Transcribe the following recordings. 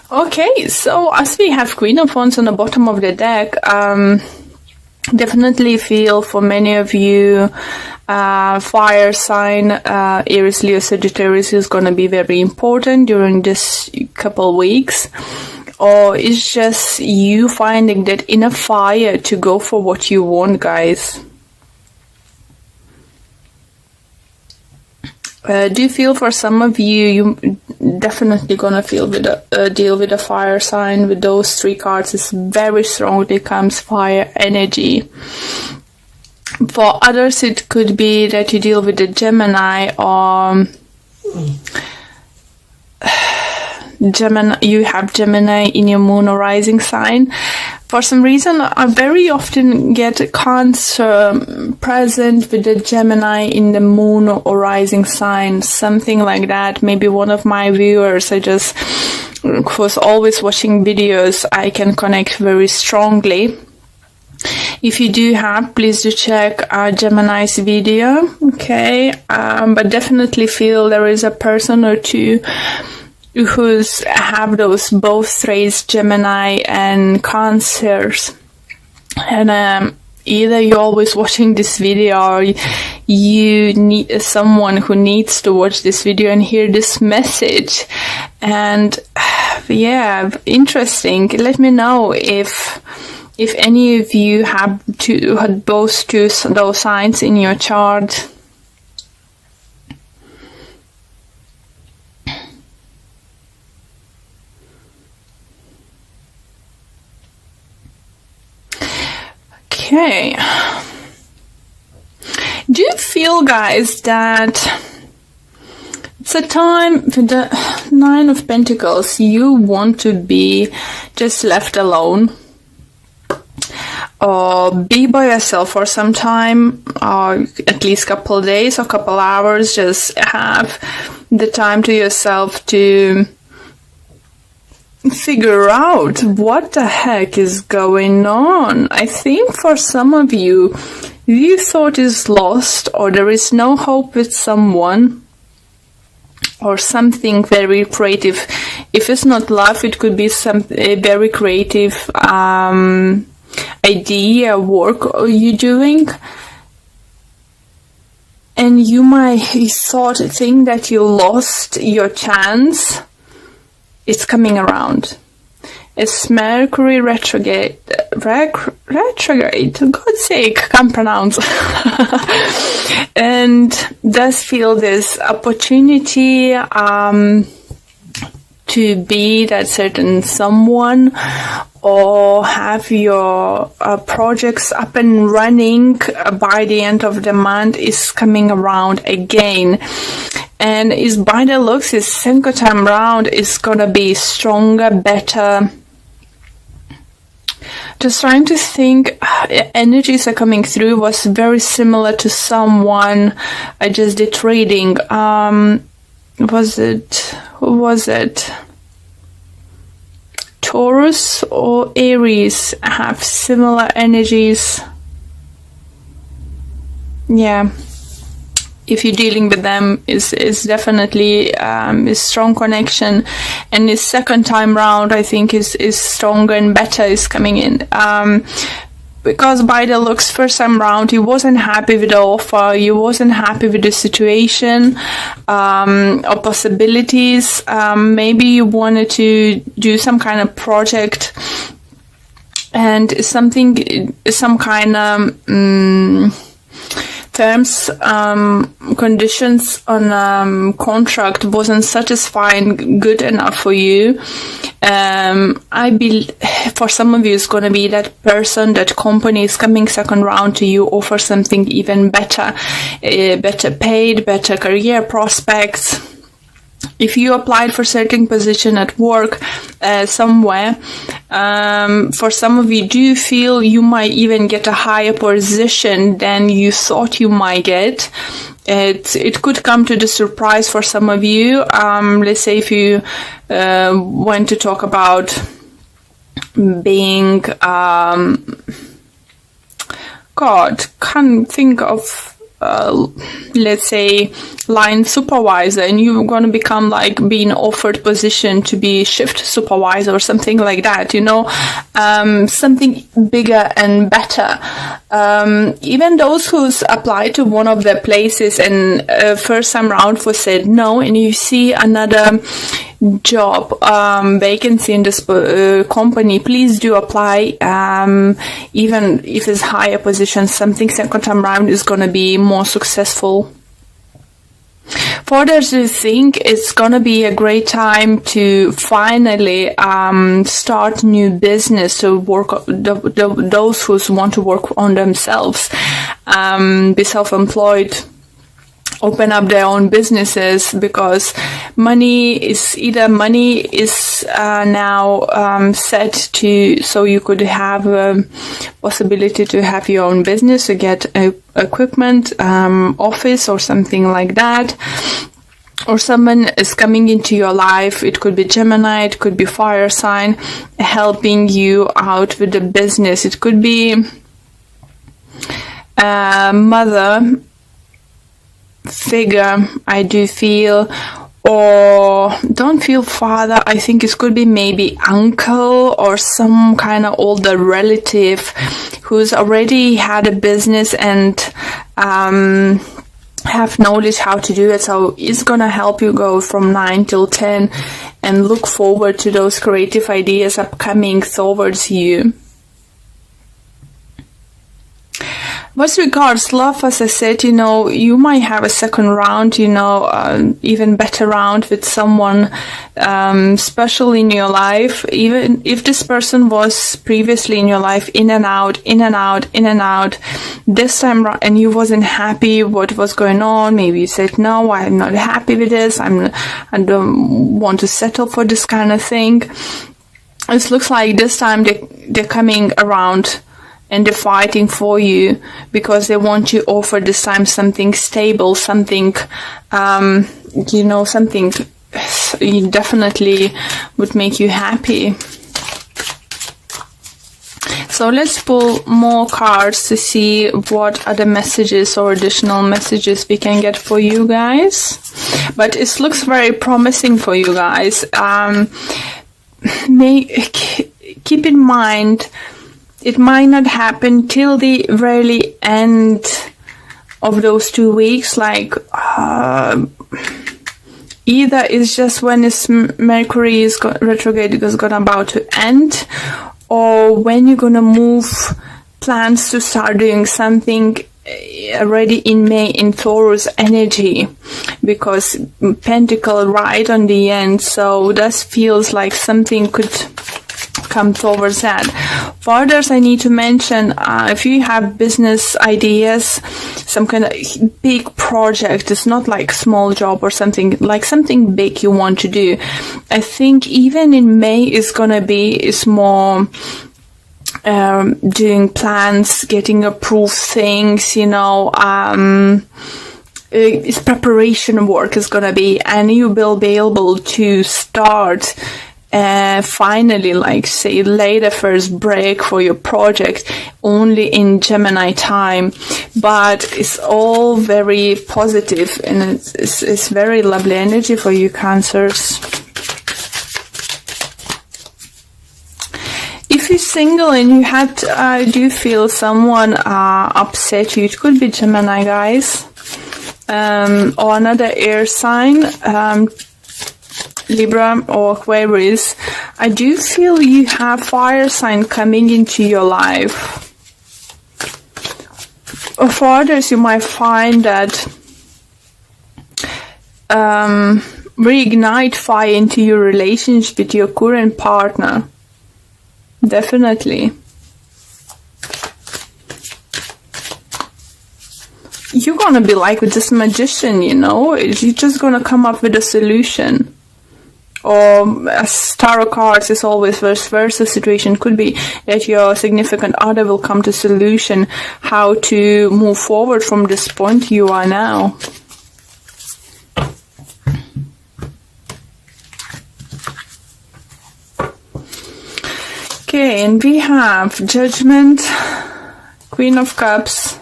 Okay, so as we have Queen of Wands on the bottom of the deck, definitely feel for many of you, fire sign, Aries, Leo, Sagittarius is going to be very important during this couple weeks. Or it's just you finding that inner fire to go for what you want, guys. Do you feel for some of you, you definitely gonna feel with deal with a fire sign. With those three cards, it's very strongly comes fire energy. For others, it could be that you deal with a Gemini or Gemini. You have Gemini in your moon or rising sign. For some reason, I very often get Cancer present with the Gemini in the moon or rising sign, something like that. Maybe one of my viewers, I just was always watching videos, I can connect very strongly. If you do have, please do check Gemini's video, okay? But definitely feel there is a person or two who's have those both traits, Gemini and Cancers, and either you're always watching this video or you need someone who needs to watch this video and hear this message. And yeah, interesting. Let me know if any of you have both those signs in your chart. Okay. Do you feel, guys, that it's a time with the Nine of Pentacles you want to be just left alone, or be by yourself for some time, or at least a couple of days or couple hours, just have the time to yourself to figure out what the heck is going on? I think for some of you, you thought is lost, or there is no hope with someone, or something very creative. If it's not love, it could be some very creative idea, work you're doing, and you might think that you lost your chance. It's coming around. It's Mercury retrograde. God's sake, can't pronounce. And does feel this opportunity to be that certain someone, or have your projects up and running by the end of the month is coming around again. And is by the looks, is second time round is gonna be stronger, better. Just trying to think, energies are coming through was very similar to someone I just did reading. Who was it? Taurus or Aries have similar energies. Yeah. If you're dealing with them, is definitely is strong connection, and this second time round I think is stronger and better is coming in, because by the looks first time round you wasn't happy with the offer, you wasn't happy with the situation or possibilities. Maybe you wanted to do some kind of project and some kind of terms, conditions on contract wasn't satisfying, good enough for you. I believe for some of you it's going to be that person, that company is coming second round to you, offer something even better, better paid, better career prospects. If you applied for certain position at work somewhere, for some of you, do you feel you might even get a higher position than you thought you might get? It could come to the surprise for some of you. Let's say if you want to talk about being, God, can't think of, let's say line supervisor, and you're going to become like being offered position to be shift supervisor or something like that, you know, something bigger and better. Even those who's applied to one of the places and first time round was said no, and you see another job vacancy in this company, please do apply. Even if it's higher position, something second time round is going to be more successful. For others who think it's going to be a great time to finally start new business, to work, those who want to work on themselves, be self-employed, open up their own businesses, because money is now set to, so you could have a possibility to have your own business, to get equipment, office or something like that. Or someone is coming into your life, it could be Gemini, it could be fire sign, helping you out with the business. It could be mother figure, I do feel, or don't feel father. I think it could be maybe uncle or some kind of older relative who's already had a business and have knowledge how to do it. So it's gonna help you go from 9 till 10 and look forward to those creative ideas upcoming towards you. With regards love, as I said, you know, you might have a second round, you know, even better round with someone special in your life. Even if this person was previously in your life, in and out, this time and you wasn't happy what was going on, maybe you said, no, I'm not happy with this, I don't want to settle for this kind of thing. It looks like this time they're coming around and they're fighting for you, because they want to offer this time something stable, something, you know, something definitely would make you happy. So let's pull more cards to see what other messages or additional messages we can get for you guys. But it looks very promising for you guys. Keep in mind, it might not happen till the very end of those 2 weeks, like either it's just when this Mercury is retrograde is about to end, or when you're gonna move plans to start doing something already in May in Taurus energy, because Pentacle right on the end, so that feels like something could come towards that. For others, I need to mention, if you have business ideas, some kind of big project, it's not like small job or something, like something big you want to do, I think even in May is more doing plans, getting approved things, you know, it's preparation work is gonna be, and you will be able to start finally, like say, lay the first break for your project only in Gemini time. But it's all very positive, and it's very lovely energy for you, Cancers. If you're single and you do feel someone upset you, it could be Gemini, guys, or another air sign, Libra or Aquarius. I do feel you have fire sign coming into your life. Or for others, you might find that reignite fire into your relationship with your current partner. Definitely. You're gonna be like with this magician, you know, you're just gonna come up with a solution. Or as tarot cards is always vice versa situation, could be that your significant other will come to solution how to move forward from this point you are now. Okay, and we have Judgment, Queen of Cups,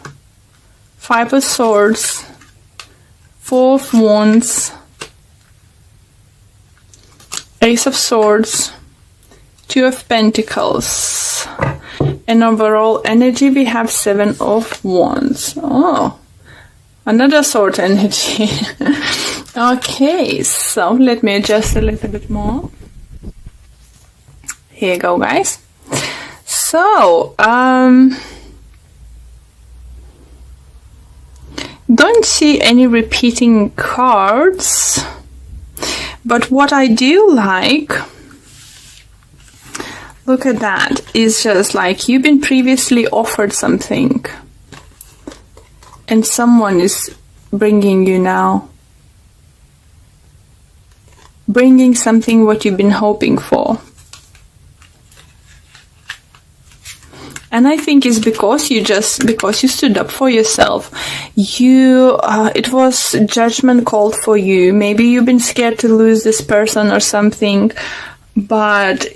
Five of Swords, Four of Wands, Ace of Swords, Two of Pentacles, and overall energy we have Seven of Wands. Oh, another sword energy. Okay, so let me adjust a little bit more. Here you go, guys. So, don't see any repeating cards, but what I do like, look at that, is just like you've been previously offered something and someone is bringing you now, bringing something what you've been hoping for. And I think it's because you stood up for yourself. It was judgment called for you. Maybe you've been scared to lose this person or something, but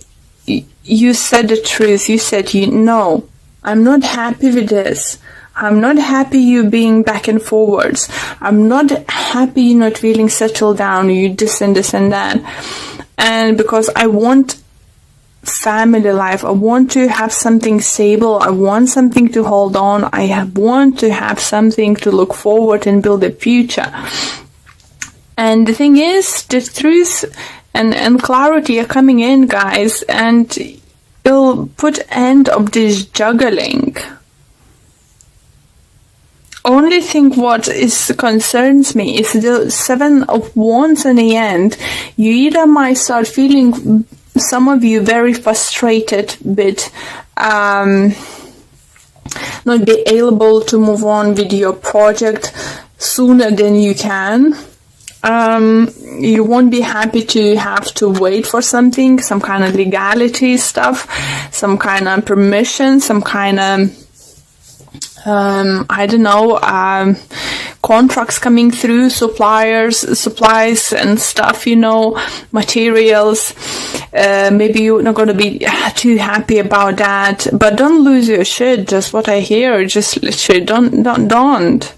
you said the truth. You said, no, I'm not happy with this. I'm not happy you being back and forwards. I'm not happy you not feeling settled down. You this and that. And because I want family life, I want to have something stable, I want something to hold on, I want to have something to look forward and build a future. And the thing is, the truth and clarity are coming in, guys, and it'll put end of this juggling. Only thing what concerns me is the Seven of Wands in the end. You either might start feeling, some of you, very frustrated with not be able to move on with your project sooner than you can. You won't be happy to have to wait for something, some kind of legality stuff, some kind of permission, some kind of contracts coming through, supplies and stuff, materials. Maybe you're not going to be too happy about that, but don't lose your shit. Just what I hear, just literally don't.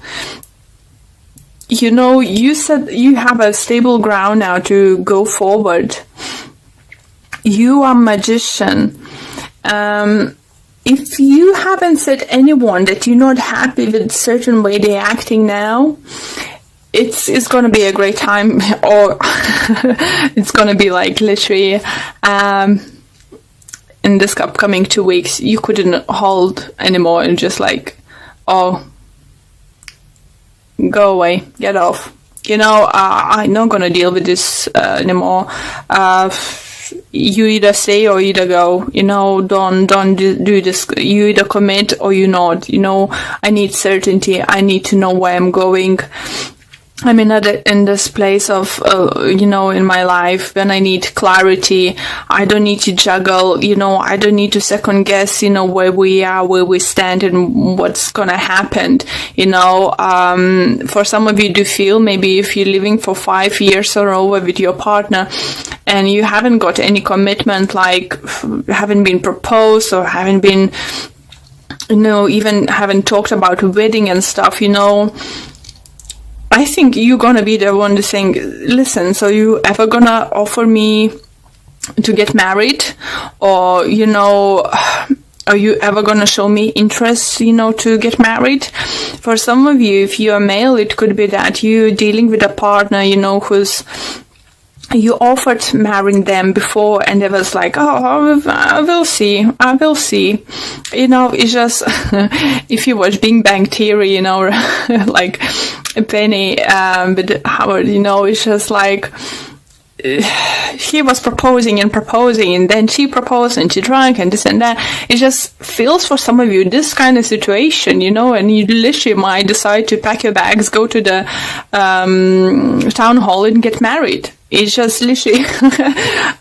You said you have a stable ground now to go forward. You are magician. If you haven't said anyone that you're not happy with certain way they're acting now, it's going to be a great time, or it's going to be like literally in this upcoming 2 weeks, you couldn't hold anymore and just like, oh, go away, get off. I'm not going to deal with this anymore. You either stay or either go, don't do this. You either commit or you not, I need certainty. I need to know where I'm going. I'm in this place of, in my life when I need clarity. I don't need to juggle, I don't need to second guess, where we are, where we stand and what's gonna happen. For some of you do feel, maybe if you're living for 5 years or over with your partner and you haven't got any commitment, like haven't been proposed or haven't been, even haven't talked about wedding and stuff, I think you're gonna be the one saying, listen, so you ever gonna offer me to get married? Or, are you ever gonna show me interest, to get married? For some of you, if you're male, it could be that you're dealing with a partner, who's, you offered marrying them before and they was like, oh, I will see. It's just, if you watch Big Bang Theory, like Penny with Howard, it's just like, he was proposing and then she proposed and she drank and this and that. It just feels for some of you this kind of situation, and you literally might decide to pack your bags, go to the town hall and get married. It's just literally,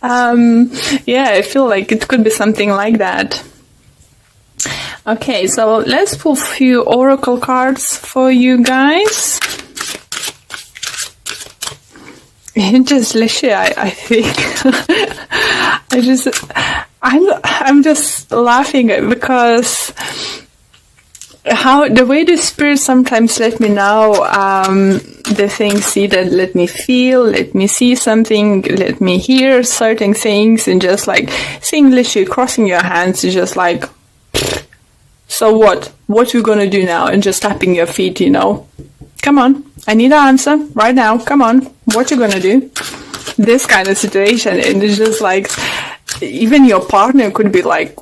I feel like it could be something like that. Okay, so let's pull a few oracle cards for you guys. It just literally, I think, I'm just laughing because how the way the spirit sometimes let me know the things, see that let me feel, let me see something, let me hear certain things, and just like seeing literally crossing your hands is just like, so what you gonna do now, and just tapping your feet, come on, I need an answer right now, come on, what you gonna do, this kind of situation. And it's just like, even your partner could be like,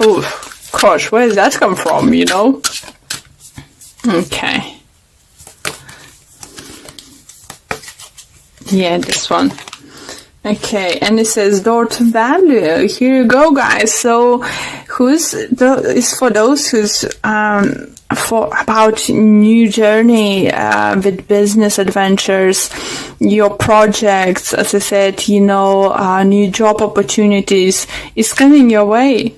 oh gosh, where does that come from, Okay. Yeah, this one. Okay, and it says Dort value. Here you go, guys. So, is for those who's about new journey with business adventures, your projects, as I said, new job opportunities is coming your way.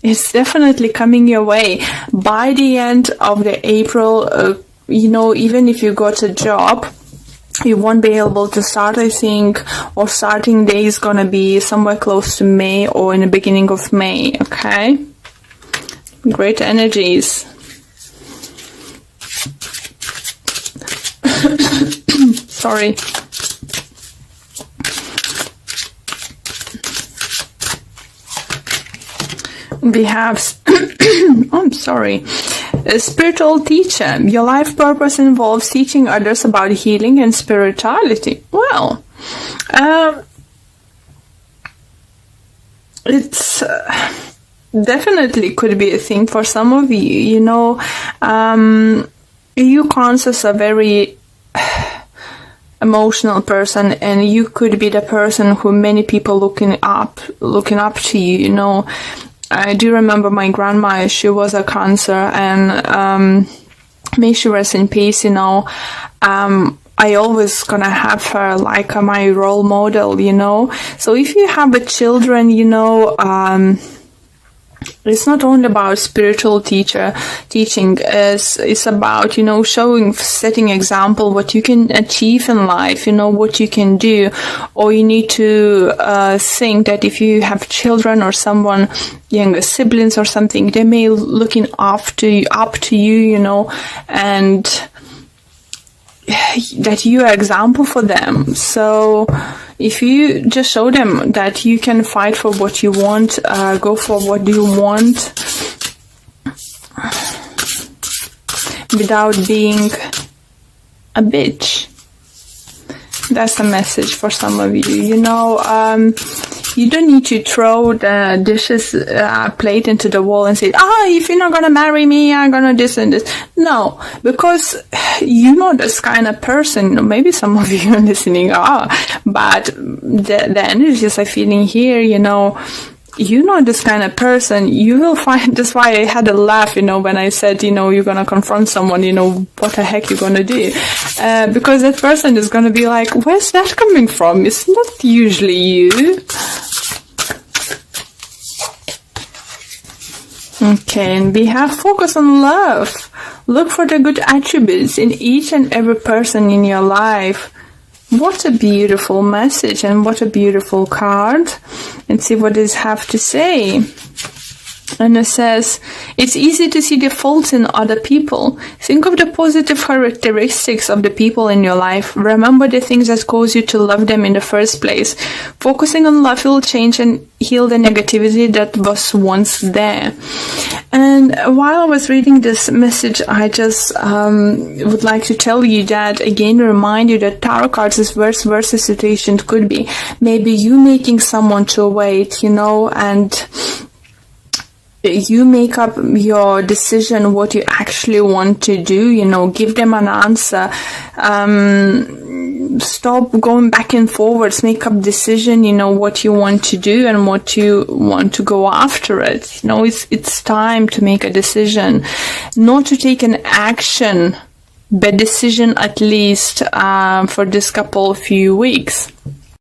It's definitely coming your way. By the end of the April, even if you got a job, you won't be able to start, I think, or starting day is gonna be somewhere close to May or in the beginning of May, okay? Great energies. Sorry. We have, I'm sorry, a spiritual teacher. Your life purpose involves teaching others about healing and spirituality. Well, it's definitely could be a thing for some of you. You conscious a very emotional person, and you could be the person who many people looking up to you. I do remember my grandma, she was a Cancer, and may she rest in peace, I always gonna have her like my role model, So if you have a children, it's not only about spiritual teaching, it's about, showing, setting example, what you can achieve in life, what you can do. Or you need to think that if you have children or someone, younger siblings or something, they may looking up to you, and that you are example for them. So if you just show them that you can fight for what you want, go for what you want without being a bitch. That's a message for some of you. You don't need to throw the dishes plate into the wall and say, if you're not gonna marry me, I'm gonna this and this. No, because you're not this kind of person. Maybe some of you listening are, but the energies I'm feeling here, you're not this kind of person. You will find, that's why I had a laugh, when I said, you're gonna confront someone, what the heck you're gonna do? Because that person is gonna be like, where's that coming from? It's not usually you. Okay, and we have focus on love. Look for the good attributes in each and every person in your life. What a beautiful message, and what a beautiful card. And see what it have to say. And it says, it's easy to see the faults in other people. Think of the positive characteristics of the people in your life. Remember the things that cause you to love them in the first place. Focusing on love will change and heal the negativity that was once there. And while I was reading this message, I just would like to tell you that, again, remind you that tarot cards is vice versa situation could be. Maybe you making someone to wait, and you make up your decision what you actually want to do, give them an answer, stop going back and forwards, make up decision, what you want to do and what you want to go after it. It's time to make a decision, not to take an action, but decision at least for this few weeks.